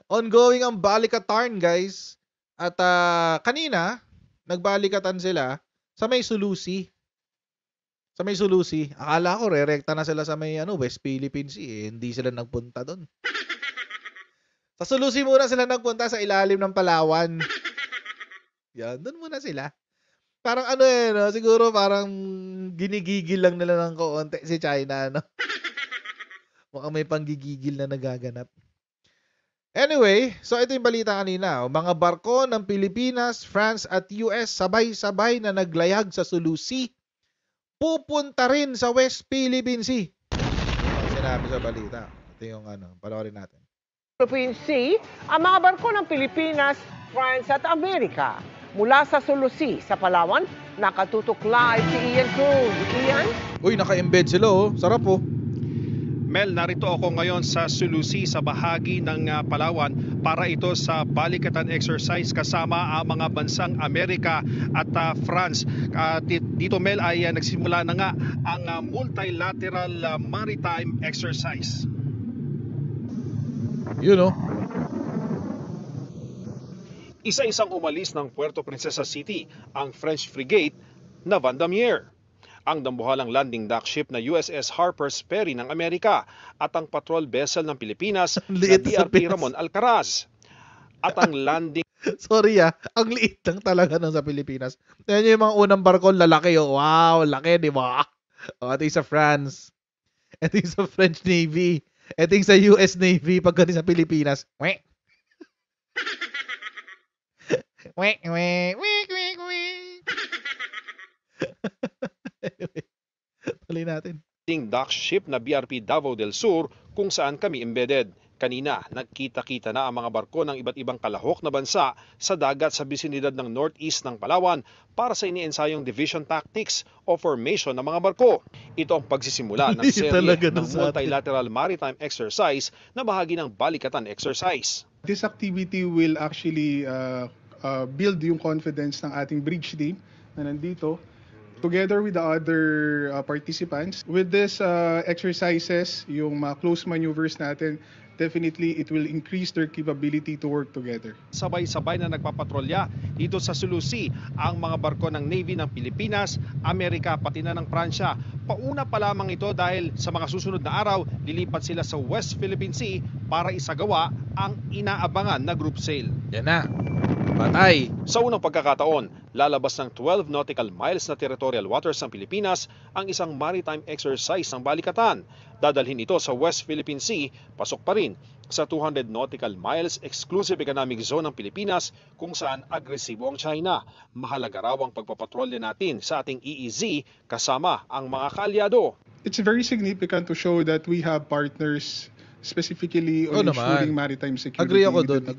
Ongoing ang balikatan, guys. At kanina, nagbalikatan sila sa may Sulusi. Sa may Sulusi. Akala ko rerekta na sila sa may West Philippine Sea. Hindi sila nagpunta doon. Sa Sulusi muna sila nagpunta sa ilalim ng Palawan. Yan, doon muna sila. Parang no? Siguro parang ginigigil lang nila ng konti si China, no? Mukhang may panggigigil na nagaganap. Anyway, so ito yung balita kanina. Mga barko ng Pilipinas, France at US sabay-sabay na naglayag sa Sulusi. Pupunta rin sa West Philippine Sea. Ang sinabi sa balita. Ito yung panoorin natin. Philippine Sea, ang mga barko ng Pilipinas, France at Amerika. Mula sa Sulusi, sa Palawan, nakatutok live si Ian Cruz. Ian? Uy, naka-embed sila Sarap Mel, narito ako ngayon sa Sulusi sa bahagi ng Palawan para ito sa balikatan exercise kasama ang mga bansang Amerika at France. Dito Mel ay nagsimula na nga ang multilateral maritime exercise. Isa-isang umalis ng Puerto Princesa City ang French frigate na Vendémiaire, ang dambuhalang landing dock ship na USS Harper's Ferry ng Amerika at ang patrol vessel ng Pilipinas na DRP Ramon Alcaraz. At ang landing... Sorry ang liit lang talaga sa Pilipinas. Tignan nyo yung mga unang barko, lalaki Wow, laki, di ba? Ito yung sa France. Ito yung sa French Navy. Ito yung sa US Navy pagdating sa Pilipinas. Wek. Wek, wek, wek, wek, wek. Anyway, tuloy natin. Dock ship na BRP Davao del Sur kung saan kami embedded. Kanina, nagkita-kita na ang mga barko ng iba't ibang kalahok na bansa sa dagat sa bisinidad ng northeast ng Palawan para sa iniensayong division tactics o formation ng mga barko. Ito ang pagsisimula ng serye ng multilateral maritime exercise na bahagi ng balikatan exercise. This activity will actually build yung confidence ng ating bridge team na nandito together with the other participants. With this exercises, yung mga close maneuvers natin, definitely it will increase their capability to work together. Sabay-sabay na nagpapatrolya dito sa Sulusi ang mga barko ng Navy ng Pilipinas, Amerika pati na ng Pransya. Pauna pa lamang ito dahil sa mga susunod na araw, lilipat sila sa West Philippine Sea para isagawa ang inaabangan na group sail. Yan na. Patay. Sa unang pagkakataon, lalabas ng 12 nautical miles na territorial waters ng Pilipinas ang isang maritime exercise ng balikatan. Dadalhin ito sa West Philippine Sea, pasok pa rin sa 200 nautical miles exclusive economic zone ng Pilipinas kung saan agresibo ang China. Mahalaga raw ang pagpapatrolya natin sa ating EEZ kasama ang mga kaalyado. It's very significant to show that we have partners specifically on ensuring maritime security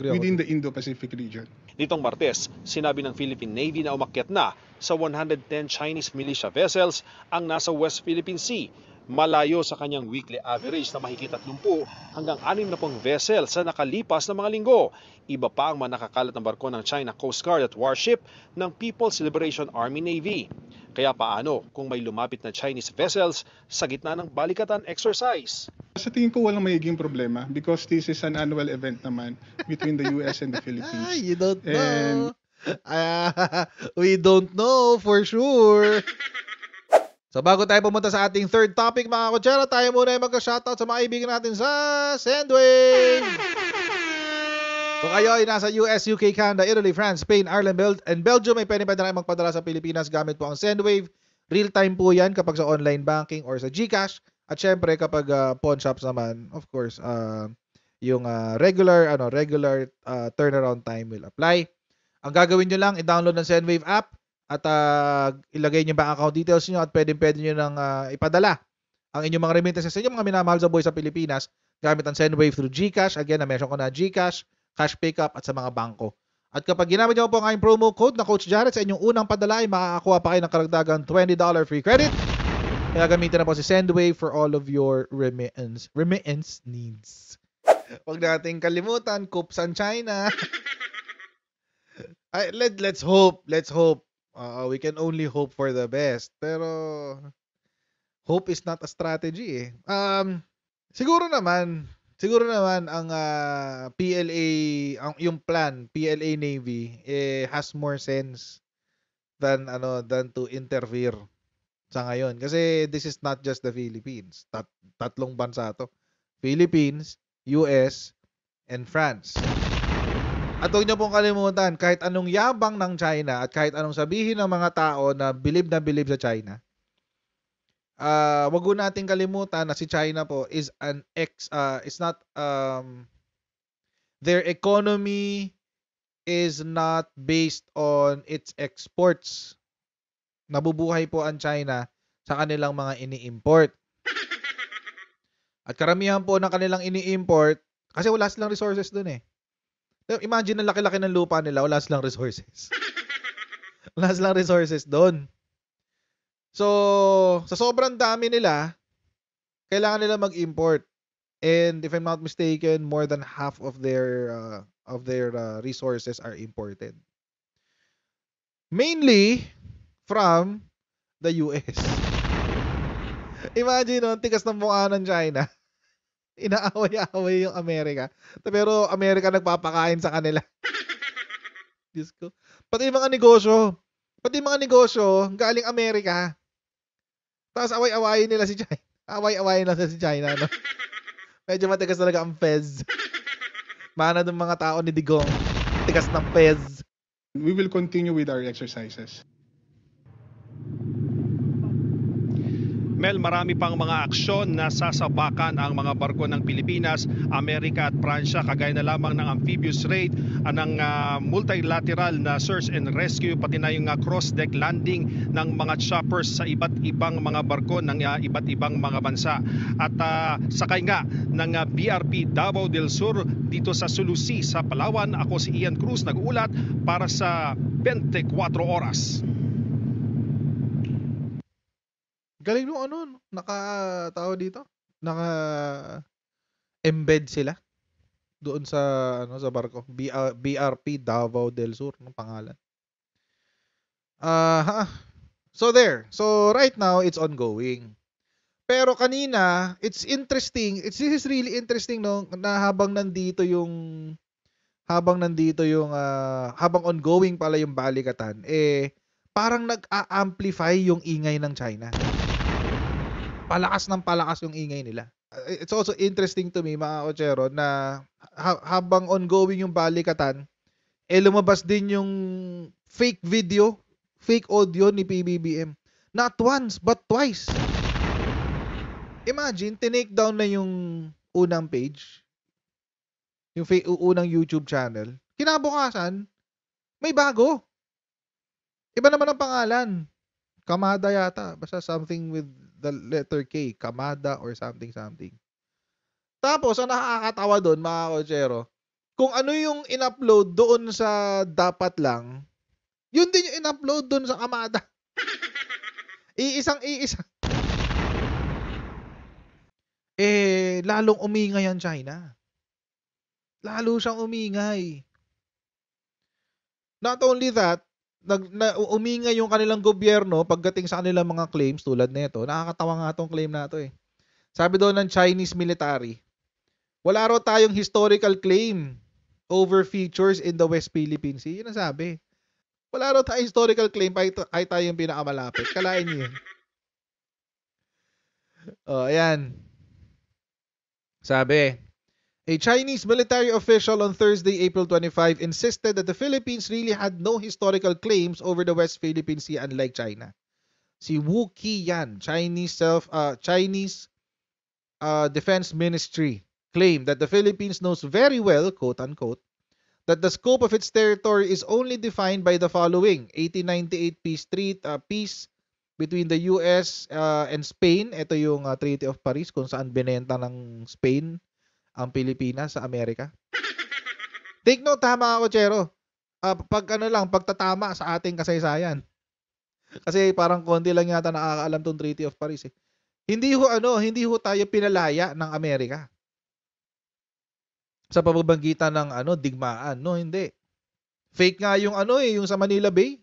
within the Indo-Pacific region. Nitong Martes, sinabi ng Philippine Navy na umakyat na sa 110 Chinese militia vessels ang nasa West Philippine Sea, malayo sa kanyang weekly average na mahigit 30 hanggang 60 vessels sa nakalipas na mga linggo. Iba pa ang mga nakakalat na barko ng China Coast Guard at warship ng People's Liberation Army Navy. Kaya paano kung may lumapit na Chinese vessels sa gitna ng balikatan exercise? Sa tingin ko walang magiging problema because this is an annual event naman between the US and the Philippines. You don't know. We don't know for sure. So bago tayo pumunta sa ating third topic mga kutsara, tayo muna ay magka-shoutout sa mga kaibigan natin sa Sendwave. Kung kayo ay nasa US, UK, Canada, Italy, France, Spain, Ireland, and Belgium, ay pwede na kayo magpadala sa Pilipinas gamit po ang Sendwave. Real time po yan kapag sa online banking or sa GCash. At syempre kapag pawn shops naman, of course, yung regular turnaround time will apply. Ang gagawin nyo lang, i-download ng Sendwave app at ilagay nyo bank account details nyo at pwede nyo nang ipadala ang inyong mga remittances sa inyong mga minamahal sa buhay sa Pilipinas gamit ang Sendwave through GCash. Again, na-mention ko na GCash, cash pickup at sa mga bangko. At kapag ginamit nyo po ang aking promo code na Coach Jared sa inyong unang padala ay makakakuha pa kayo ng karagdagang $20 free credit. Kaya gamitin na po si Sendwave for all of your remittance needs. Huwag nating kalimutan, Kupsan China. Let's hope. We can only hope for the best. Pero hope is not a strategy eh. Siguro naman ang PLA yung plan, PLA Navy, has more sense than to interfere sa ngayon. Kasi this is not just the Philippines. Tatlong bansa to. Philippines, US, and France. At huwag niyo pong kalimutan, kahit anong yabang ng China at kahit anong sabihin ng mga tao na bilib sa China, wag po nating kalimutan na si China po is their economy is not based on its exports. Nabubuhay po ang China sa kanilang mga ini-import. At karamihan po ng kanilang ini-import, kasi wala silang resources dun eh. Imagine ang laki-laki ng lupa nila, wala silang resources. Wala silang resources doon. So, sa sobrang dami nila, kailangan nila mag-import. And if I'm not mistaken, more than half of their resources are imported. Mainly from the US. Imagine, no, tigas ng mukha ng China. Inaaway-away yung Amerika. Pero Amerika nagpapakain sa kanila. Diyos ko. Pati yung mga negosyo, galing Amerika. Tapos away-awayin nila si China. Away-awayin nila si China, no? Medyo matigas talaga ang Fez. Mana ng mga tao ni Digong. Tigas ng Fez. We will continue with our exercises. Mel, marami pang mga aksyon na sasabakan ang mga barko ng Pilipinas, Amerika at Pransya, kagaya na lamang ng amphibious raid, ng multilateral na search and rescue, pati na yung cross-deck landing ng mga choppers sa iba't ibang mga barko ng iba't ibang mga bansa. At sakay nga ng BRP Davao del Sur dito sa Sulusi sa Palawan. Ako si Ian Cruz, nag-uulat para sa 24 Oras. Galing nung naka-embed sila doon sa sa barko. BRP Davao del Sur ng pangalan. So there. So right now it's ongoing. Pero kanina, it's interesting. This is really interesting, no, na habang ongoing pala yung balikatan, parang nag-a-amplify yung ingay ng China. Palakas yung ingay nila. It's also interesting to me, mga kotsero, na habang ongoing yung balikatan, lumabas din yung fake video, fake audio ni PBBM. Not once, but twice. Imagine, tinake down na yung unang page, yung unang YouTube channel. Kinabukasan, may bago. Iba naman ang pangalan. Kamada yata. Basta something with the letter K. Kamada or something. Tapos, ang nakakatawa doon, mga kotsero, kung ano yung in-upload doon sa dapat lang, yun din yung in-upload doon sa Kamada. Iisang. Lalong umingay ang China. Lalo siyang umingay. Not only that, umingay yung kanilang gobyerno pagdating sa kanilang mga claims tulad nito. Nakakatawa nga tong claim na to eh. Sabi doon ng Chinese military, wala raw tayong historical claim over features in the West Philippine Sea. Yun ang sabi. Wala raw tayong historical claim ay tayong pinakamalapit. Kalain niyo yun. Ayan. Sabi, a Chinese military official on Thursday, April 25, insisted that the Philippines really had no historical claims over the West Philippine Sea unlike China. Si Wu Qiyan, Chinese Defense Ministry, claimed that the Philippines knows very well, quote-unquote, that the scope of its territory is only defined by the following: 1898 peace between the US and Spain. Ito yung Treaty of Paris kung saan binenta ng Spain ang Pilipinas sa Amerika. Take note ha, mga kotsero. Pagtatama sa ating kasaysayan. Kasi parang konti lang yata nakakaalam tong Treaty of Paris eh. Hindi ho tayo pinalaya ng Amerika sa pamamagitan ng digmaan. No, hindi. Fake nga yung yung sa Manila Bay.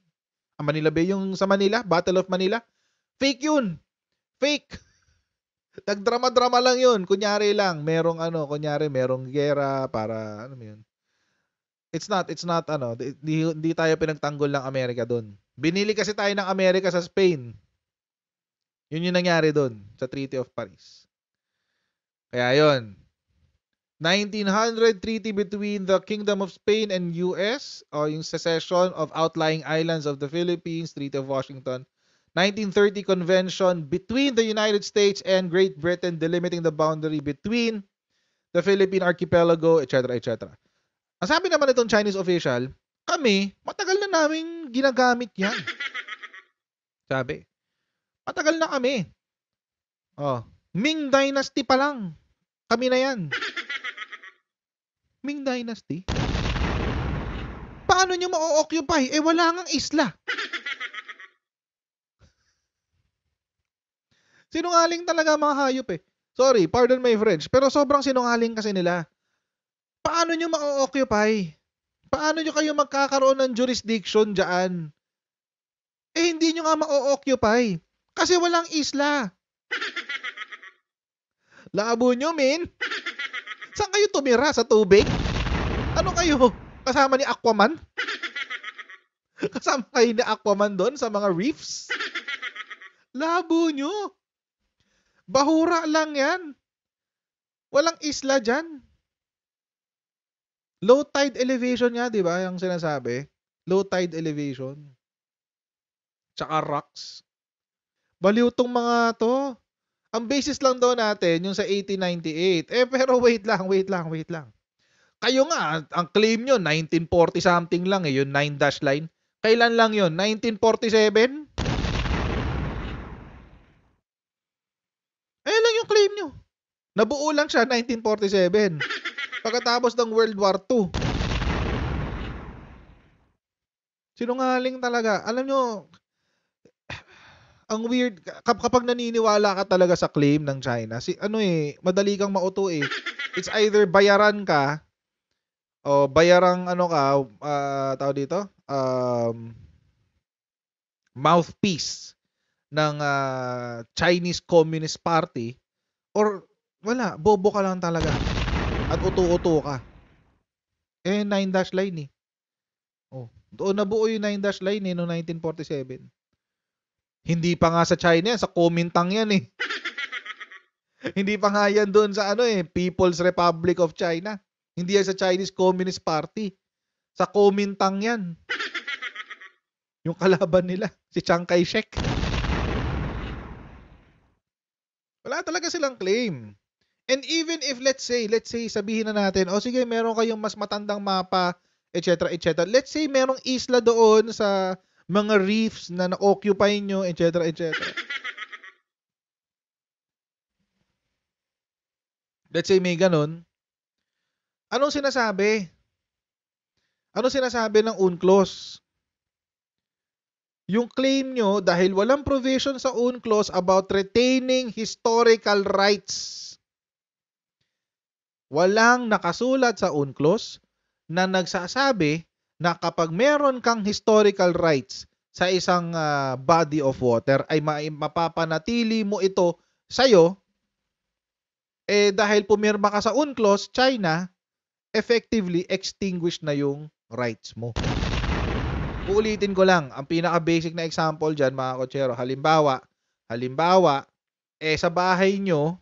Ang Manila Bay yung sa Manila, Battle of Manila. Fake yun. Fake. Nagdrama-drama lang yun. Kunyari lang, merong gera para, yun. It's not ano, di tayo pinagtanggol ng Amerika doon. Binili kasi tayo ng Amerika sa Spain. Yun yung nangyari doon sa Treaty of Paris. Kaya yun. 1900 treaty between the Kingdom of Spain and US o yung secession of outlying islands of the Philippines, Treaty of Washington. 1930 convention between the United States and Great Britain delimiting the boundary between the Philippine archipelago, etc., etc. Ang sabi naman itong Chinese official, kami, matagal na namin ginagamit yan. Sabi, matagal na kami. Oh, Ming Dynasty pa lang. Kami na yan. Ming Dynasty? Paano nyo ma-occupy? Eh, wala ngang isla. Sinungaling talaga mga hayop eh. Sorry, pardon my French, pero sobrang sinungaling kasi nila. Paano nyo ma-occupy? Paano nyo kayo magkakaroon ng jurisdiction dyan? Eh, hindi nyo nga ma-occupy. Kasi walang isla. Labo nyo, min. Saan kayo tumira? Sa tubig? Ano kayo? Kasama ni Aquaman? Kasama kayo ni Aquaman doon sa mga reefs? Labo nyo. Bahura lang yan. Walang isla dyan. Low tide elevation nga, di ba? Yung sinasabi. Low tide elevation. Tsaka rocks. Baliw tong mga to. Ang basis lang daw natin, yung sa 1898. Eh, pero wait lang. Kayo nga, ang claim nyo, 1940 something lang eh, yung 9 dash line. Kailan lang yun? 1947? Ayun lang yung claim nyo. Nabuo lang siya 1947. Pagkatapos ng World War II. Sinungaling talaga. Alam nyo, ang weird, kapag naniniwala ka talaga sa claim ng China, madali kang mauto eh. It's either bayaran ka, o bayarang tawag dito, mouthpiece ng Chinese Communist Party, or wala, bobo ka lang talaga at uto-uto ka. 9 dash line eh. Oh, doon nabuo yung 9 dash line eh noong 1947. Hindi pa nga sa China yan, sa Kuomintang yan eh. Hindi pa nga yan doon sa People's Republic of China. Hindi yan sa Chinese Communist Party. Sa Kuomintang yan. Yung kalaban nila, si Chiang Kai-shek. Wala talaga silang claim. And even if let's say sabihin na natin, sige, meron kayong mas matandang mapa, etc., etc. Let's say merong isla doon sa mga reefs na na-occupy nyo, etc., etc. Let's say may ganun. Anong sinasabi? Anong sinasabi ng UNCLOS? Yung claim nyo, dahil walang provision sa UNCLOS about retaining historical rights. Walang nakasulat sa UNCLOS na nagsasabi na kapag meron kang historical rights sa isang body of water ay mapapanatili mo ito sa'yo, dahil pumirma ka sa UNCLOS, China, effectively extinguish na yung rights mo. Uulitin ko lang, ang pinaka-basic na example dyan, mga kotsero, halimbawa, sa bahay nyo,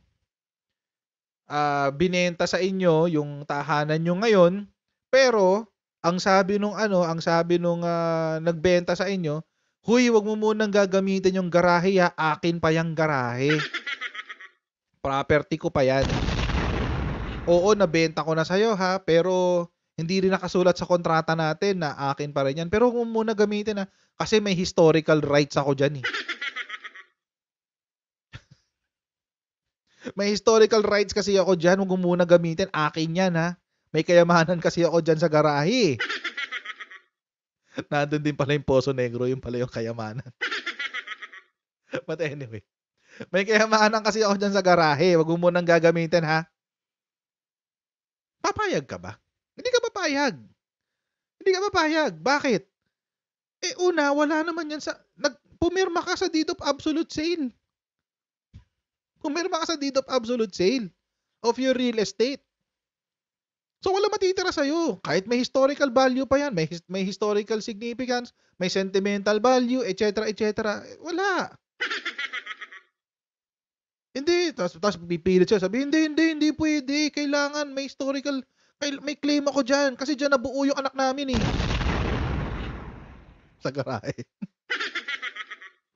binenta sa inyo yung tahanan nyo ngayon, pero ang sabi nung nagbenta sa inyo, huy, wag mo munang gagamitin yung garahe, akin pa yung garahe. Property ko pa yan. Oo, nabenta ko na sa'yo pero hindi rin nakasulat sa kontrata natin na akin pa rin yan. Pero huwag mo muna gamitin kasi may historical rights ako dyan eh. May historical rights kasi ako dyan, huwag mo muna gamitin, akin yan May kayamanan kasi ako dyan sa garahe. Nandun din pala yung Poso Negro, yung pala yung kayamanan. But anyway, may kayamanan kasi ako dyan sa garahe, huwag mo munang gagamitin Papayag ka ba? Hindi ka papayag. Bakit? Una, wala naman yan pumirma ka sa deed of absolute sale. Pumirma ka sa deed of absolute sale of your real estate. So wala matitira sa'yo. Kahit may historical value pa yan, may historical significance, may sentimental value, etc. etc. Wala. Hindi. Tapos pipilit siya. Sabi, hindi pwede. Kailangan may historical, may claim ako dyan. Kasi dyan nabuo yung anak namin eh. Sa garahe.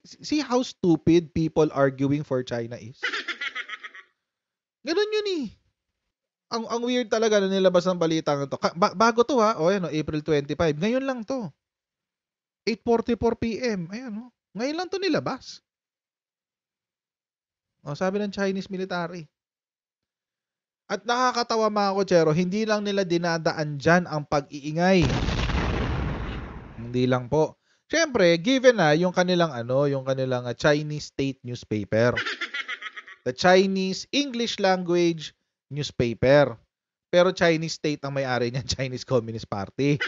See how stupid people arguing for China is? Ganun yun eh. Ang weird talaga na nilabas ng balita to. Bago to ha. O yan o, April 25. Ngayon lang to. 8:44 PM. Ayan o. Ngayon lang to nilabas. O, sabi ng Chinese military. At nakakatawa mga kotsero, hindi lang nila dinadaan dyan ang pag-iingay. Hindi lang po. Siyempre, given na yung kanilang Chinese state newspaper. The Chinese English language newspaper. Pero Chinese state ang may-ari niyan, Chinese Communist Party.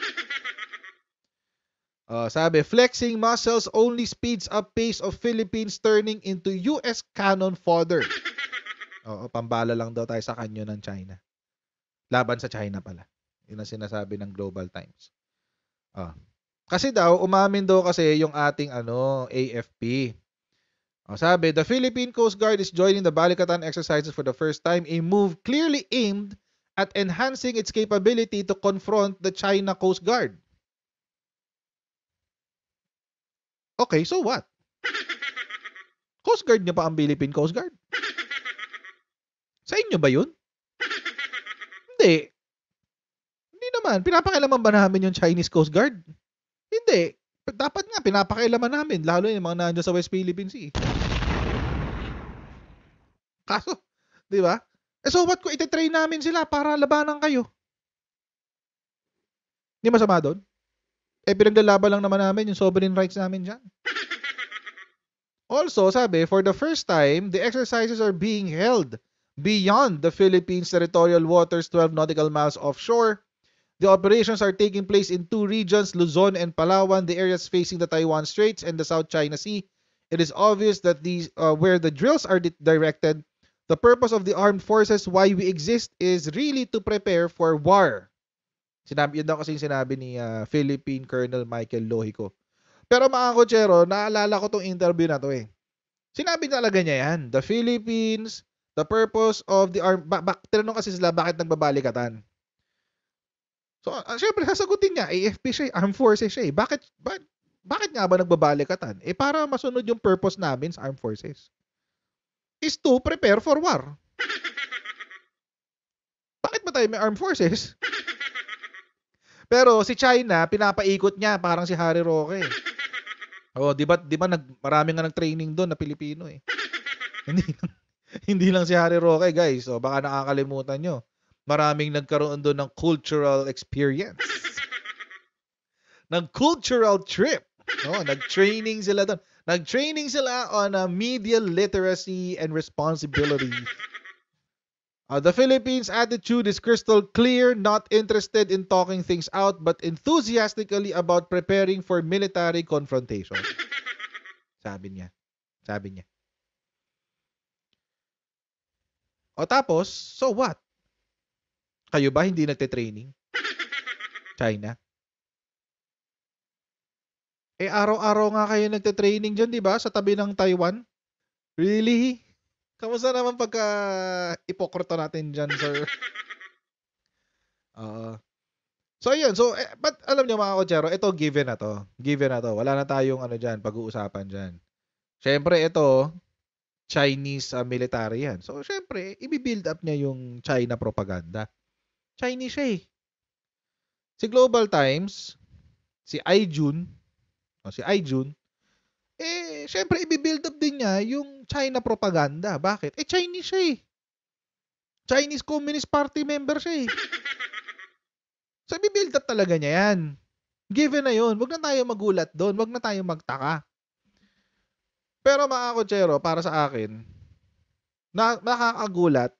Sabi, flexing muscles only speeds up pace of Philippines turning into US cannon fodder. Pambala lang daw tayo sa kanyo ng China. Laban sa China pala. Yun ang sinasabi ng Global Times. Kasi daw, umamin daw kasi yung ating AFP. Sabi, the Philippine Coast Guard is joining the Balikatan exercises for the first time, a move clearly aimed at enhancing its capability to confront the China Coast Guard. Okay, so what? Coast Guard niyo pa ang Philippine Coast Guard? Sa inyo ba yun? Hindi. Hindi naman. Pinapakialaman ba namin yung Chinese Coast Guard? Hindi. Dapat nga, pinapakailaman namin. Lalo yung mga nandiyan sa West Philippine Sea. Kaso, di ba? So what kung ititrain namin sila para labanan kayo? Hindi masama doon? Pinaglalaban lang naman namin yung sovereign rights namin dyan. Also, sabi, for the first time, the exercises are being held beyond the Philippines' territorial waters 12 nautical miles offshore. The operations are taking place in two regions, Luzon and Palawan, the areas facing the Taiwan Straits and the South China Sea. It is obvious that these where the drills are directed, the purpose of the armed forces, why we exist, is really to prepare for war. Yun daw kasi yung sinabi ni Philippine Colonel Michael Lohico. Pero mga kotsero, naalala ko tong interview na to eh. Sinabi talaga niya yan, the Philippines, the purpose of the armed, tinanong kasi sila bakit nagbabalikatan. So, syempre, sasagutin niya, AFP siya, armed forces siya eh. Bakit nga ba nagbabalikatan? Para masunod yung purpose namin sa armed forces. Is to prepare for war. Bakit ba tayo may armed forces? Pero si China, pinapaikot niya, parang si Harry Roque. Di ba marami nga nag-training doon na Pilipino eh. Hindi lang si Harry Roque, guys. Baka nakakalimutan nyo. Maraming nagkaroon doon ng cultural experience. Nag-cultural trip. Nag-training sila doon. Nag-training sila on media literacy and responsibility. The Philippines' attitude is crystal clear, not interested in talking things out, but enthusiastically about preparing for military confrontation. Sabi niya. Tapos, so what? Kayo ba hindi nagte-training? China? Araw-araw nga kayo nagte-training dyan, di ba? Sa tabi ng Taiwan? Really? Kamusta naman pagka ipokrito natin dyan, sir? So, yun. So, but alam niyo mga kotsero, ito given na to. Wala na tayong pag-uusapan dyan. Siyempre, ito, Chinese military yan. So, siyempre, i-build up niya yung China propaganda. Chinese siya eh. Si Global Times, si Aijun, syempre, i-build up din niya yung China propaganda. Bakit? Chinese siya eh. Chinese Communist Party member siya eh. So, i-build up talaga niya yan. Given na yun. Huwag na tayo magulat doon. Huwag na tayo magtaka. Pero mga kotsero, para sa akin, nakakagulat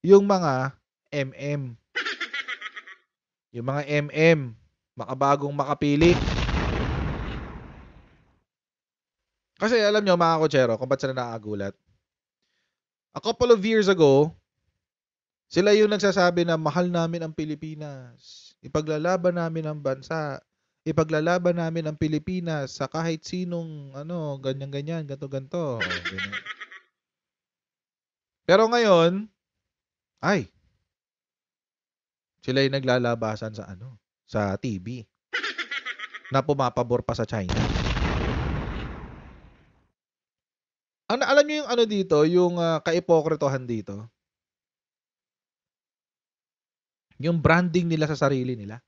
yung mga MM. Yung mga MM. Makabagong makapili. Kasi alam nyo mga kotsero, kung ba't sila nakakagulat. A couple of years ago, Sila yung nagsasabi na mahal namin ang Pilipinas. Ipaglalaban namin ang bansa. Ipaglalaban namin ang Pilipinas sa kahit sinong ganyan-ganyan, ganto-ganto. Ganyan. Pero ngayon, ay, sila yung naglalabasan sa TV na pumapabor pa sa China. Alam niyo yung dito, yung kaipokritohan dito? Yung branding nila sa sarili nila.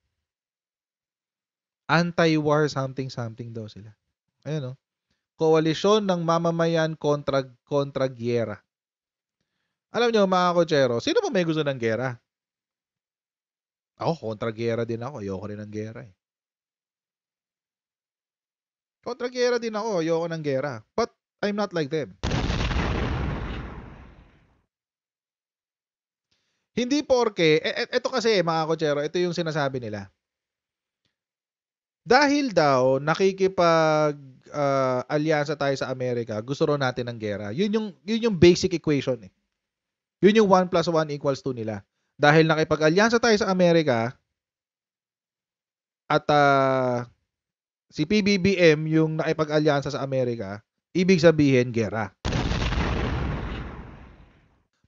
Anti-war something daw sila. Ayan, koalisyon ng mamamayan kontra gyera. Alam niyo mga kotsero, sino ba may gusto ng gyera? Ako, kontra gyera din ako. Ayoko rin ng gyera eh. Kontra gyera din ako. Ayoko ng gyera. But I'm not like them. Hindi porke, eto kasi mga kotsero, ito yung sinasabi nila. Dahil daw nakikipag-alyansa tayo sa Amerika, gusto ro natin ng gera. Yun yung basic equation eh. Yun yung 1 + 1 = 2 nila. Dahil nakipag-alyansa tayo sa Amerika at si PBBM yung nakipag-alyansa sa Amerika, ibig sabihin gera.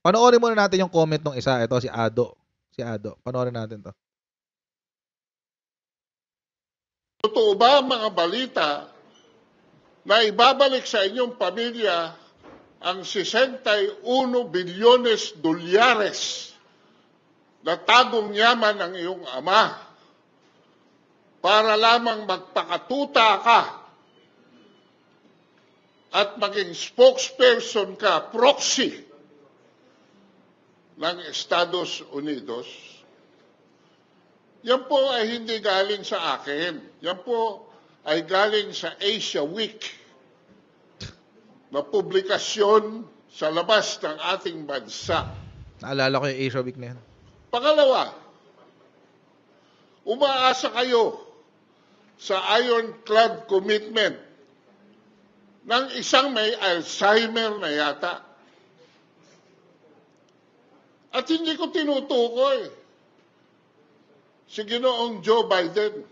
Panoorin muna natin yung comment ng isa. Ito si Ado. Panoorin natin to. Totoo ba ang mga balita na ibabalik sa inyong pamilya ang 61 bilyones dolyares na tagong yaman ng iyong ama para lamang magpakatuta ka at maging spokesperson ka, proxy ng Estados Unidos? Yan po ay hindi galing sa akin. Yan po ay galing sa Asia Week na publikasyon sa labas ng ating bansa. Naalala ko yung Asia Week na yan. Pangalawa, umaasa kayo sa ironclad commitment ng isang may Alzheimer na yata. At hindi ko tinutukoy si Ginoong Joe Biden.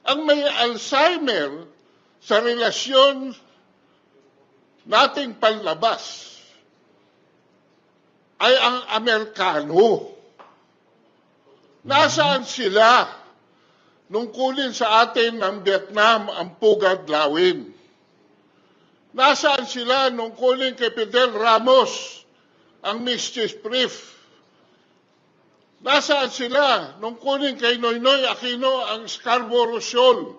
Ang may Alzheimer sa relasyon nating panlabas ay ang Amerikano. Nasaan sila nung kunin sa atin ng Vietnam ang Pugad Lawin? Nasaan sila nung kunin kay Fidel Ramos ang Mischief Brief? Nasaan sila nung kunin kay Noynoy Aquino ang Scarborough Shoal?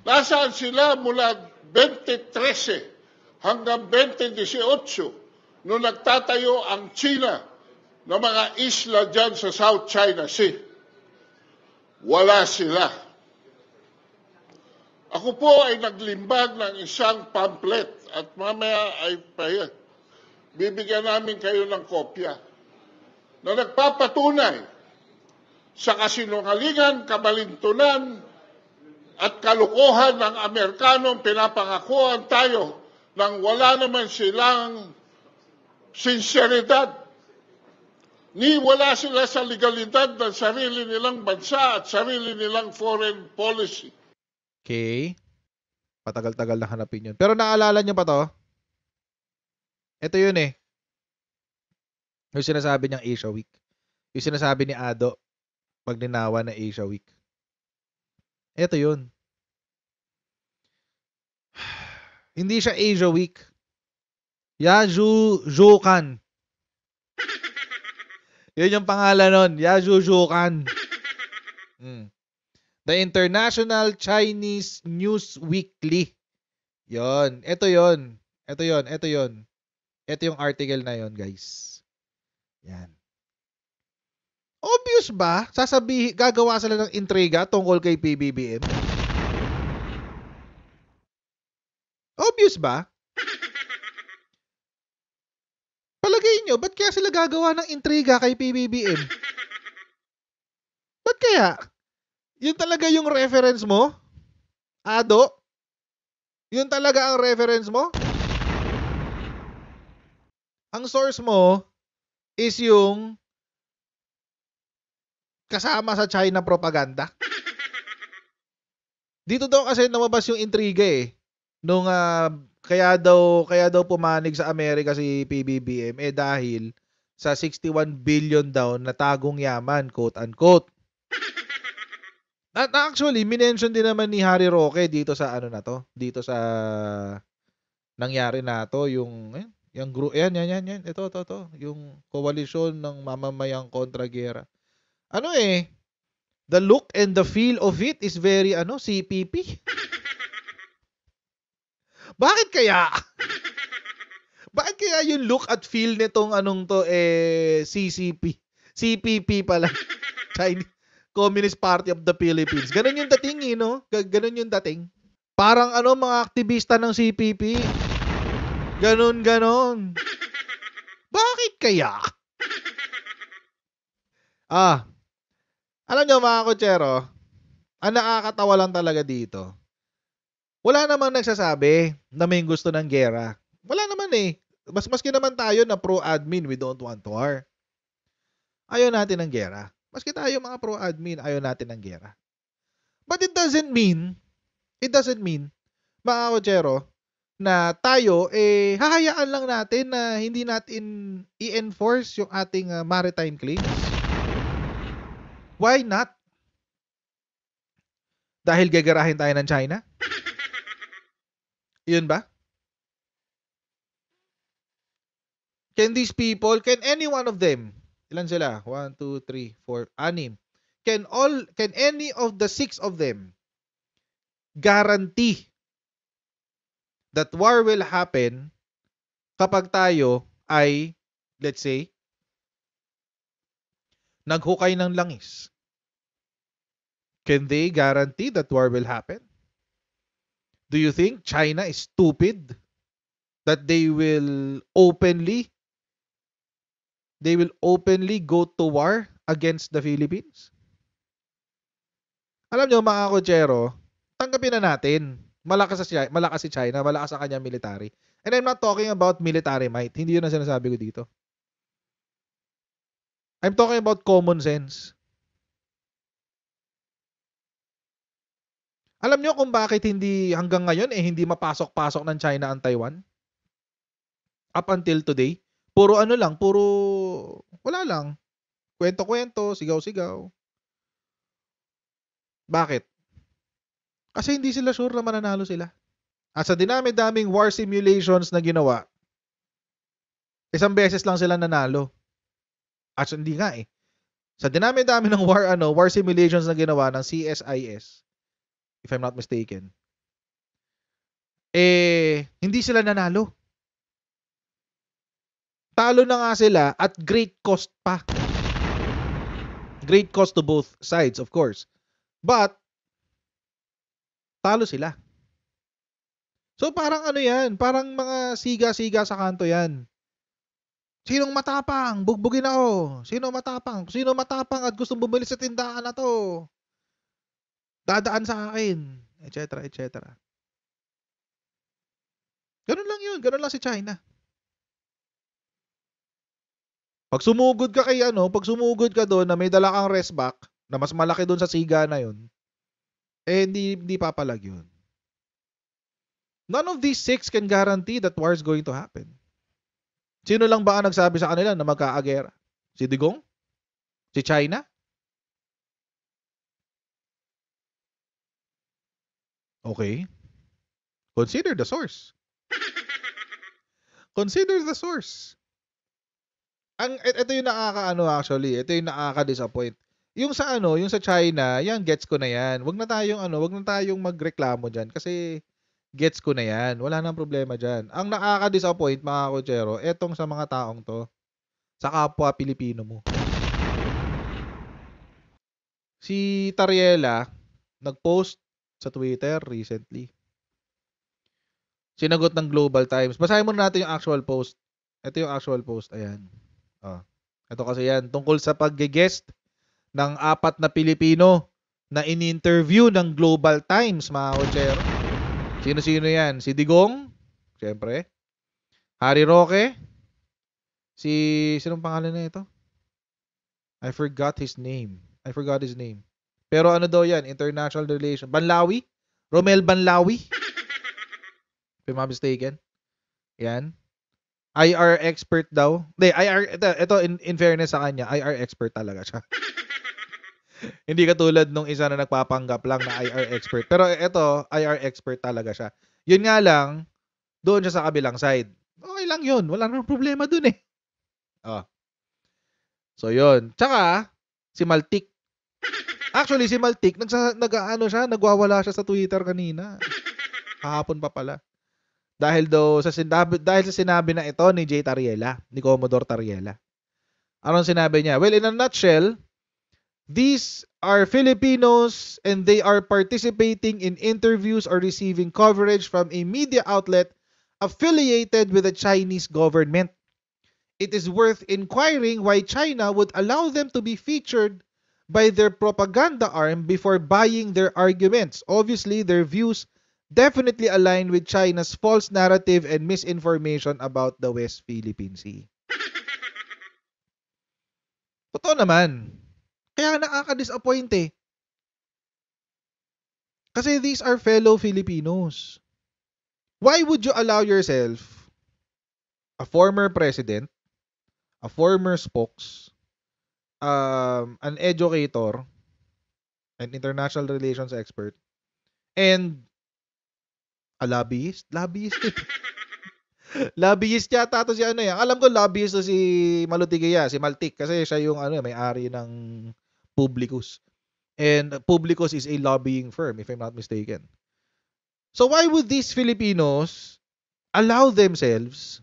Nasaan sila mula 2013 hanggang 2018 nung nagtatayo ang China ng mga isla dyan sa South China Sea? Wala sila. Ako po ay naglimbag ng isang pamphlet at mamaya ay bibigyan namin kayo ng kopya na nagpapatunay sa kasinungalingan, kabalintunan at kalukuhan ng Amerikanong pinapangakuan tayo nang wala naman silang sinseridad. Ni wala sila sa legalidad ng sarili nilang bansa at sarili nilang foreign policy. Okay. Patagal-tagal na hanapin yun. Pero naalala nyo pa to? Ito yun eh. Yung sinasabi niyang Asia Week. Yung sinasabi ni Ado pag ninawa na Asia Week. Ito yun. Hindi siya Asia Week. Yajujukan. Yun yung pangalan nun. Yajujukan. The International Chinese News Weekly. Yon. Ito yon. Ito yung article na yon, guys. Yan. Obvious ba? Gagawa sila ng intriga tungkol kay PBBM? Obvious ba? Palagay nyo, ba't kaya sila gagawa ng intriga kay PBBM? Ba't kaya? Yun talaga yung reference mo? Ado? Yun talaga ang reference mo? Ang source mo, is yung kasama sa China propaganda. Dito daw kasi namabas yung intriga eh. Nung kaya daw pumanig sa Amerika si PBBM dahil sa 61 billion daw na tagong yaman, quote unquote. At actually, minention din naman ni Harry Roque dito sa ano na to, dito sa nangyari na to, yung group, yan, ito, yung koalisyon ng mamamayang kontra gera. Ano the look and the feel of it is very CPP. Bakit kaya? Bakit kaya yung look at feel nitong CCP? CPP pala. Chinese Communist Party of the Philippines. Ganun yung dating, no? Ganun yung dating. Parang mga aktivista ng CPP. Ganon. Bakit kaya? Alam nyo mga kutsero, ang nakakatawa lang talaga dito. Wala namang nagsasabi na may gusto ng gera. Wala naman eh. Maski naman tayo na pro-admin, we don't want war. Ayaw natin ng gera. Maski tayo mga pro-admin, ayaw natin ng gera. But it doesn't mean, mga kutsero, na tayo, hahayaan lang natin na hindi natin i-enforce yung ating maritime claims. Why not? Dahil gagarahin tayo ng China? Yun ba? Can these people, can any one of them, ilan sila? 1, 2, 3, 4, 6. Can any of the 6 of them guarantee that war will happen kapag tayo ay, let's say, naghukay ng langis? Can they guarantee that war will happen? Do you think China is stupid that they will openly go to war against the Philippines? Alam nyo mga kutsero, tanggapin na natin. Malakas si China, malakas ang kanyang military. And I'm not talking about military might. Hindi yun ang sinasabi ko dito. I'm talking about common sense. Alam nyo kung bakit hindi hanggang ngayon hindi mapasok-pasok ng China ang Taiwan? Up until today, puro wala lang. Kwento-kwento, sigaw-sigaw. Bakit? Kasi hindi sila sure na mananalo sila. At sa dinami-daming war simulations na ginawa, isang beses lang sila nanalo. At hindi nga Sa dinami-dami ng war simulations na ginawa ng CSIS, if I'm not mistaken, hindi sila nanalo. Talo na nga sila at great cost pa. Great cost to both sides, of course. But, talo sila. So, parang yan? Parang mga siga-siga sa kanto yan. Sinong matapang? Bugbugin ako. Sino matapang? Sino matapang at gustong bumili sa tindahan na to? Dadaan sa akin. Etc. etc. Ganun lang yun. Ganun lang si China. Pag sumugod ka doon na may dala kang resback na mas malaki doon sa siga na yun, hindi papalag yun. None of these 6 can guarantee that war is going to happen. Sino lang ba ang nagsabi sa kanila na magkaagera? Si Digong? Si China? Okay. Consider the source. Consider the source. Ito yung actually, ito yung nakaka-disappoint. Yung sa yung sa China, yan gets ko na yan. Wag na tayong magreklamo diyan kasi gets ko na yan. Wala nang problema diyan. Ang nakaka-disappoint mga kutsero, etong sa mga taong to, sa kapwa Pilipino mo. Si Tariela nag-post sa Twitter recently. Sinagot ng Global Times. Basahin muna natin yung actual post. Ito yung actual post. Ayan. Ito kasi yan. Tungkol sa pag-guest ng 4 na Pilipino na in-interview ng Global Times, mga kutsero. Sino-sino yan? Si Digong, siyempre. Harry Roque, Sinong pangalan na ito? I forgot his name. Pero ano daw yan? International Relations. Banlawi? Romel Banlawi? If I'm not mistaken. Yan. IR expert daw. Hindi, ito in fairness sa kanya, IR expert talaga siya. Hindi katulad nung isa na nagpapanggap lang na IR expert. Pero ito, IR expert talaga siya. Yun nga lang, doon siya sa kabilang side. Okay lang yun. Wala namang problema dun eh. Oh. So yun. Tsaka, si Maltik. Actually, si Maltik, nagwawala siya sa Twitter kanina. Kahapon pa pala. Dahil sa sinabi na ito ni J. Tariela, ni Commodore Tariela. Anong sinabi niya? Well, in a nutshell, these are Filipinos and they are participating in interviews or receiving coverage from a media outlet affiliated with the Chinese government. It is worth inquiring why China would allow them to be featured by their propaganda arm before buying their arguments. Obviously, their views definitely align with China's false narrative and misinformation about the West Philippine Sea. Totoo naman. Kaya nakaka-disappoint eh. Kasi these are fellow Filipinos. Why would you allow yourself, a former president, a former spokes, an educator, an international relations expert, and a lobbyist? Lobbyist eh. Lobbyist yata to si ano yan. Alam ko lobbyist to si Malutigia, si Maltik. Kasi siya yung may-ari ng Publicus. And Publicus is a lobbying firm, if I'm not mistaken. So why would these Filipinos allow themselves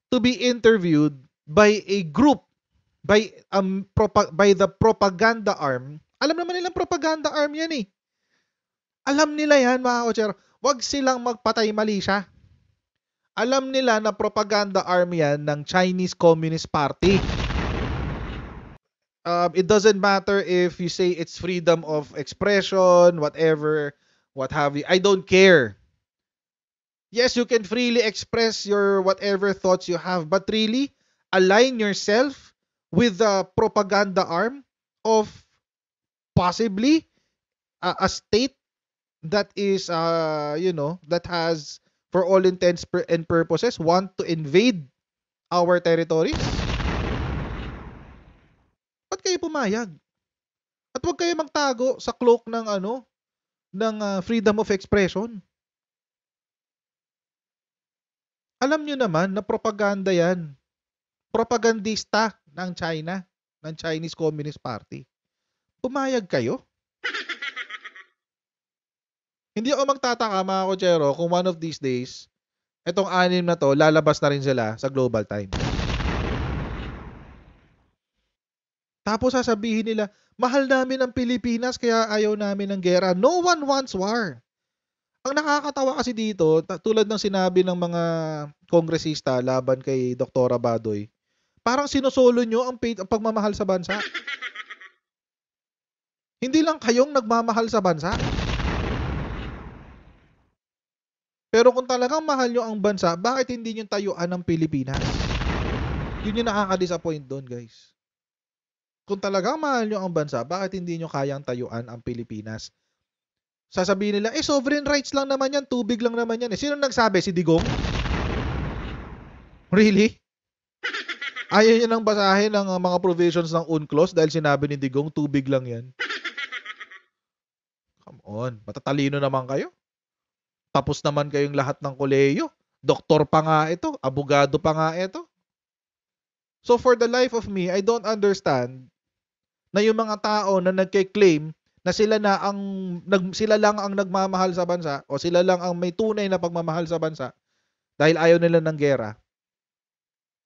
to be interviewed by a group, by the propaganda arm? Alam naman nilang propaganda arm yan eh. Alam nila yan, mga kotsero. Wag silang magpatay-mali siya. Alam nila na propaganda arm yan ng Chinese Communist Party. It doesn't matter if you say it's freedom of expression, whatever, what have you. I don't care. Yes, you can freely express your whatever thoughts you have, but really align yourself with the propaganda arm of possibly a state that is, that has, for all intents and purposes, want to invade our territories? Ba't kayo pumayag? At huwag kayo magtago sa cloak ng freedom of expression. Alam nyo naman na propaganda yan. Propagandista ng China, ng Chinese Communist Party. Pumayag kayo? Hindi ako magtataka, mga kotsero, kung one of these days, etong 6 na to, lalabas na rin sila sa Global Times. Tapos sasabihin nila, mahal namin ang Pilipinas kaya ayaw namin ng gera. No one wants war. Ang nakakatawa kasi dito, tulad ng sinabi ng mga kongresista laban kay Dr. Badoy, parang sinusolo nyo ang pagmamahal sa bansa. Hindi lang kayong nagmamahal sa bansa. Pero kung talagang mahal nyo ang bansa, bakit hindi nyo tayuan ang Pilipinas? Yun yung nakaka-disappoint doon, guys. Kung talagang mahal nyo ang bansa, bakit hindi nyo kayang tayuan ang Pilipinas? Sasabihin nila, sovereign rights lang naman yan, tubig lang naman yan. Sino nagsabi? Si Digong? Really? Ayaw nyo nang basahin ang mga provisions ng UNCLOS dahil sinabi ni Digong, tubig lang yan. Come on, matatalino naman kayo. Tapos naman kayong lahat ng kolehiyo. Doktor pa nga ito, abogado pa nga ito. So for the life of me, I don't understand na yung mga tao na nagke-claim na sila lang ang nagmamahal sa bansa o sila lang ang may tunay na pagmamahal sa bansa dahil ayaw nila ng gera.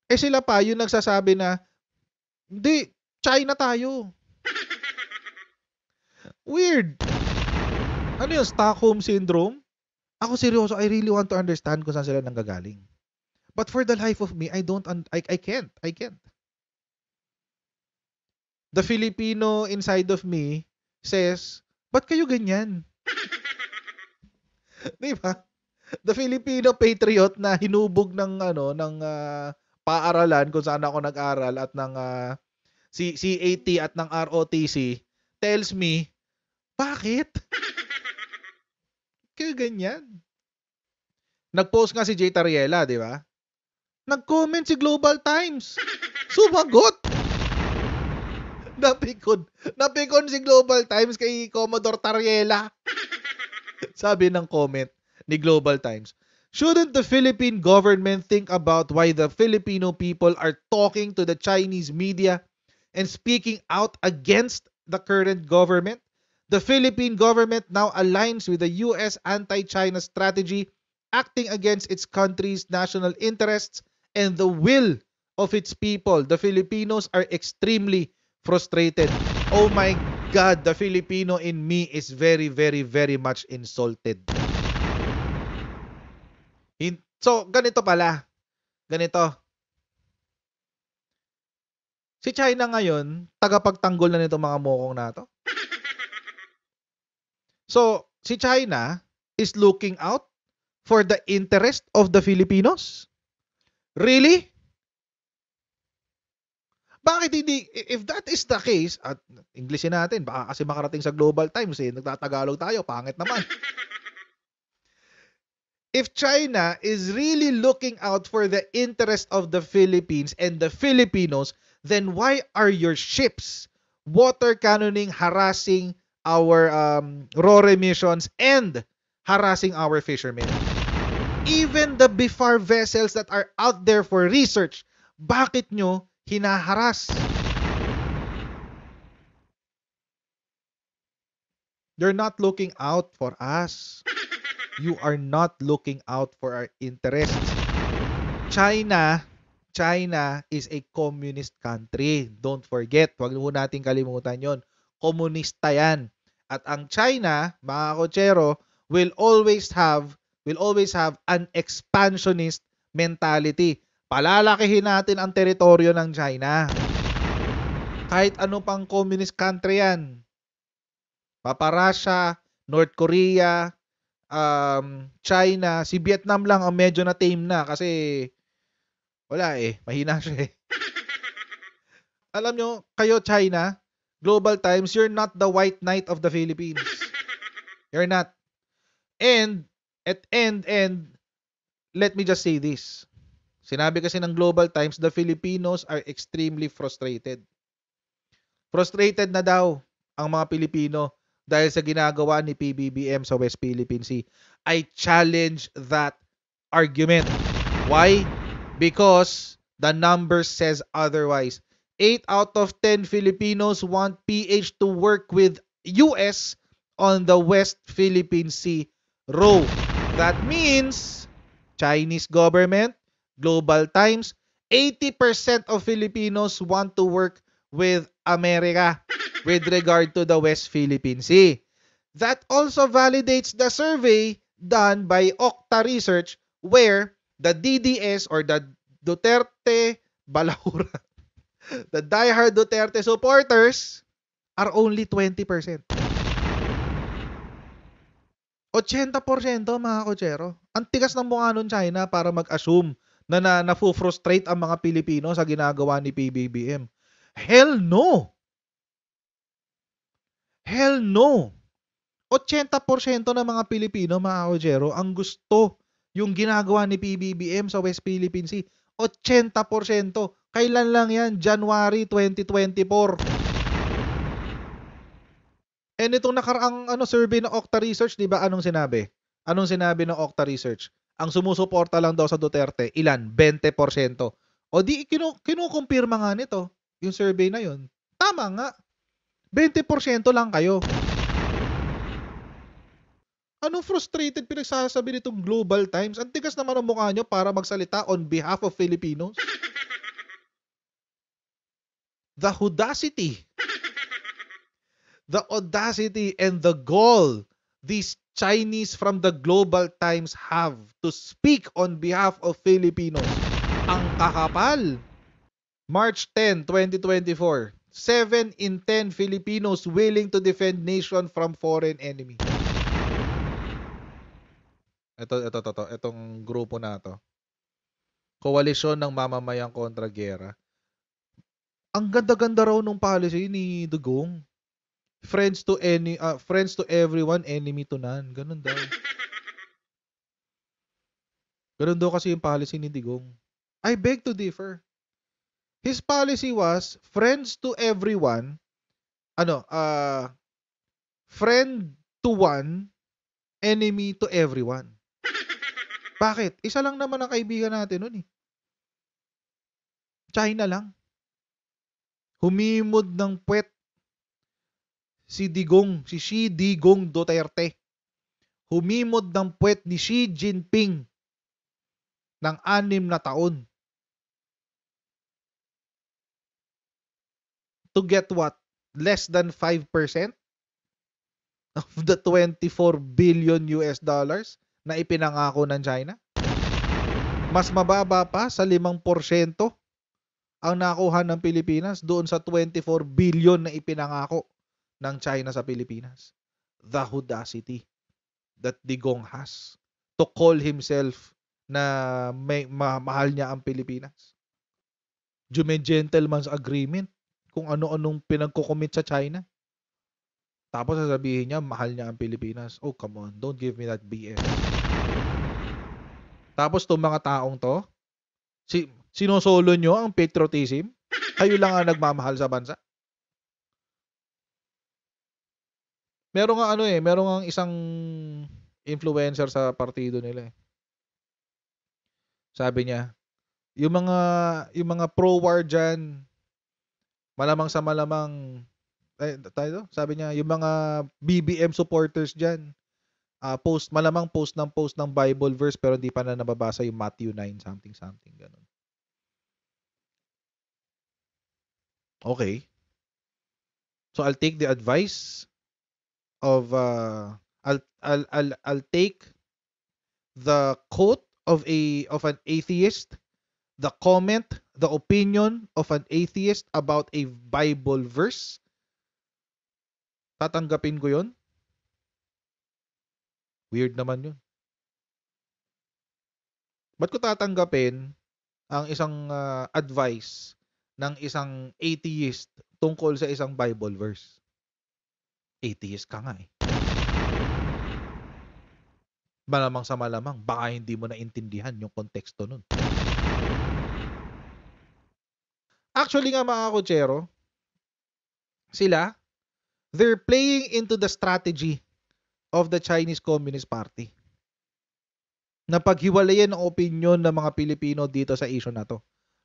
Sila pa yung nagsasabi na, hindi, China tayo. Weird. Ano yung Stockholm Syndrome? Ako seryoso, I really want to understand kung saan sila nanggagaling. But for the life of me, I can't. The Filipino inside of me says, ba't kayo ganyan? Di ba? The Filipino patriot na hinubog ng paaralan kung saan ako nag-aral at ng CAT at ng ROTC tells me, bakit? Kaya ganyan. Nag-post nga si Jay Tariela, di ba? Nag-comment si Global Times. Sumagot. Napikon si Global Times kay Commodore Tariela. Sabi ng comment ni Global Times, shouldn't the Philippine government think about why the Filipino people are talking to the Chinese media and speaking out against the current government? The Philippine government now aligns with the US anti-China strategy, acting against its country's national interests and the will of its people. The Filipinos are extremely frustrated. Oh my God, the Filipino in me is very, very, very much insulted. So, ganito pala. Ganito. Si China ngayon, tagapagtanggol na nito mga mokong na to. So, si China is looking out for the interest of the Filipinos? Really? Bakit hindi, if that is the case, at Englishin natin, baka kasi makarating sa Global Times nagtatagalog tayo, pangit naman. If China is really looking out for the interest of the Philippines and the Filipinos, then why are your ships water cannoning, harassing our RORE missions and harassing our fishermen? Even the BIFAR vessels that are out there for research, bakit nyo hinaharas? You're not looking out for us. You are not looking out for our interests. China is a communist country. Don't forget, wag mo natin kalimutan yon. Komunista yan. At ang China, mga kotsero, will always have an expansionist mentality. Palalakihin natin ang teritoryo ng China. Kahit ano pang communist country yan. Russia, North Korea, China, si Vietnam lang ang medyo na tame na kasi wala mahina siya Alam nyo, kayo China, Global Times, you're not the white knight of the Philippines. You're not. And let me just say this. Sinabi kasi ng Global Times, the Filipinos are extremely frustrated. Frustrated na daw ang mga Pilipino dahil sa ginagawa ni PBBM sa West Philippine Sea. I challenge that argument. Why? Because the numbers says otherwise. 8 out of 10 Filipinos want PH to work with US on the West Philippine Sea row. That means Chinese government, Global Times, 80% of Filipinos want to work with America with regard to the West Philippine Sea. That also validates the survey done by Okta Research where the DDS or the Duterte Balaura, the diehard Duterte supporters are only 20%. 80% mga kotsero. Ang tigas ng mukha nun China para mag-assume na nafu-frustrate ang mga Pilipino sa ginagawa ni PBBM. Hell no! Hell no! 80% ng mga Pilipino, mga kotsero, ang gusto yung ginagawa ni PBBM sa West Philippine Sea. 80%. Kailan lang yan? January 2024. And itong nakaraang survey ng Okta Research, di ba anong sinabi? Anong sinabi ng Okta Research? Ang sumusuporta lang daw sa Duterte, ilan? 20%. O di, kinukumpirma nga nito, yung survey na yun. Tama nga. 20% lang kayo. Anong frustrated pinagsasabi nitong Global Times? Ang tigas naman ang mukha nyo para magsalita on behalf of Filipinos. The audacity and the gall these Chinese from the Global Times have to speak on behalf of Filipinos. Ang kakapal. March 10, 2024. 7 in 10 Filipinos willing to defend nation from foreign enemy. Itong grupo na to. koalisyon ng mamamayang kontra giyera. Ang ganda-ganda raw nung policy ni Dugong. Friends to everyone, enemy to none. Ganun daw. Ganun daw kasi yung policy ni Digong. I beg to differ. His policy was friends to everyone, friend to one, enemy to everyone. Bakit? Isa lang naman ang kaibigan natin nun eh. China lang. Humimod ng puwet si Xi Digong Duterte. Humimod ng puwet ni Xi Jinping ng 6 na taon. To get what? Less than 5% of the 24 billion US dollars na ipinangako ng China? Mas mababa pa sa 5% ang nakuha ng Pilipinas doon sa 24 billion na ipinangako ng China sa Pilipinas. The audacity that Digong has to call himself na mahal niya ang Pilipinas. Gentleman's agreement kung ano-anong pinagko-commit sa China. Tapos sasabihin niya, mahal niya ang Pilipinas. Oh, come on. Don't give me that BS. Tapos itong mga taong to, sinosolo nyo ang patriotism? Kayo lang ang nagmamahal sa bansa? Meron nga isang influencer sa partido nila eh. Sabi niya, yung mga pro-war dyan, malamang sa malamang, sabi niya, yung mga BBM supporters dyan, malamang post ng Bible verse pero hindi pa na nababasa yung Matthew 9, something, ganun. Okay. So I'll take the advice of, I'll take the quote of an atheist, the comment, the opinion of an atheist about a Bible verse. Tatanggapin ko yun. Weird naman yun. Ba't ko tatanggapin ang isang advice ng isang atheist tungkol sa isang Bible verse? Atheist ka nga eh. Malamang sa malamang, baka hindi mo naintindihan yung konteksto nun. Actually nga mga kutsero, they're playing into the strategy of the Chinese Communist Party na paghiwalayin ang opinion ng mga Pilipino dito sa issue na to.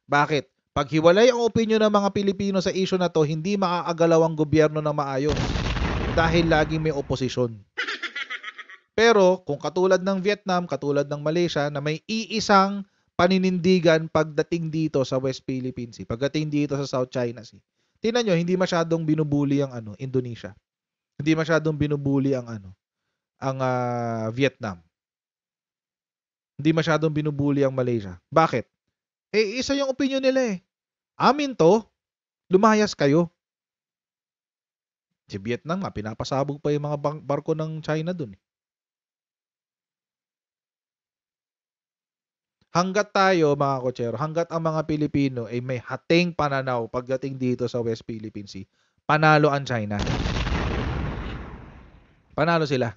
Bakit? Paghiwalay ang opinion ng mga Pilipino sa issue na to, hindi maaagalaw ang gobyerno na maayos dahil laging may oposisyon. Pero kung katulad ng Vietnam, katulad ng Malaysia na may iisang paninindigan pagdating dito sa West Philippine Sea, pagdating dito sa South China Sea, tingnan nyo, hindi masyadong binubuli ang Indonesia. Hindi masyadong binubuli ang Vietnam. Hindi masyadong binubuli ang Malaysia. Bakit? Isa yung opinion nila eh. Amin to, lumayas kayo. Si Vietnam nga, pinapasabog pa yung mga barko ng China dun eh. Hanggat tayo, mga kotsero, hanggat ang mga Pilipino ay may hating pananaw pagdating dito sa West Philippine Sea, panalo ang China. Panalo sila.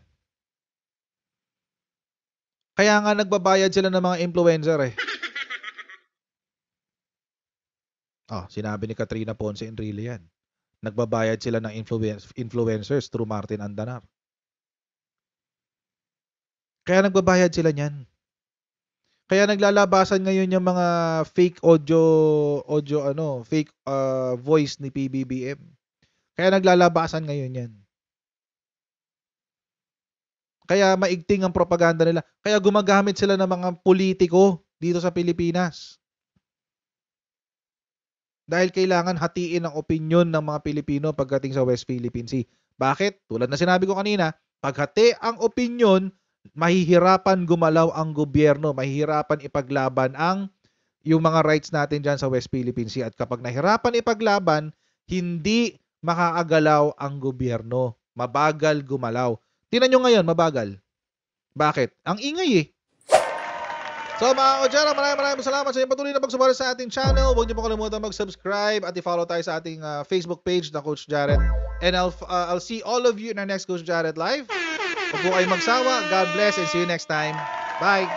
Kaya nga nagbabayad sila ng mga influencer eh. Sinabi ni Katrina Ponce Enrile yan. Nagbabayad sila ng influencers through Martin Andanar. Kaya nagbabayad sila niyan. Kaya naglalabasan ngayon yung mga fake fake voice ni PBBM. Kaya naglalabasan ngayon yan. Kaya maigting ang propaganda nila. Kaya gumagamit sila ng mga politiko dito sa Pilipinas. Dahil kailangan hatiin ang opinyon ng mga Pilipino pagdating sa West Philippine Sea. Bakit? Tulad na sinabi ko kanina, paghati ang opinyon, mahihirapan gumalaw ang gobyerno, mahihirapan ipaglaban yung mga rights natin dyan sa West Philippine Sea. At kapag nahirapan ipaglaban, hindi makaagalaw ang gobyerno. Mabagal gumalaw. Tingnan nyo ngayon, mabagal. Bakit? Ang ingay eh. So mga kotsera, maraming salamat sa inyong patuloy na pagsubalit sa ating channel. Huwag niyo po kalimutan mag-subscribe at i-follow tayo sa ating Facebook page na Coach Jared. And I'll see all of you in our next Coach Jared Live. Huwag po kayong magsawa. God bless and see you next time. Bye!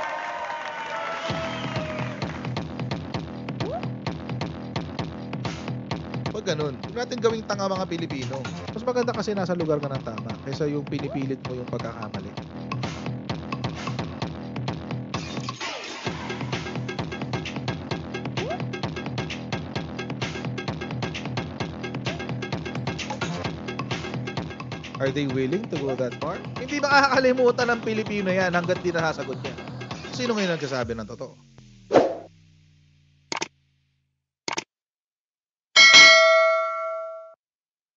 Huwag ganun. Huwag natin gawing tanga mga Pilipino. Mas maganda kasi nasa lugar ka ng tama kaysa yung pinipilit mo yung pagkakamali. Are they willing to go that far? Hindi makakalimutan ng Pilipino yan hanggat di nasasagot niya. Sino ngayon nagsasabi ng totoo?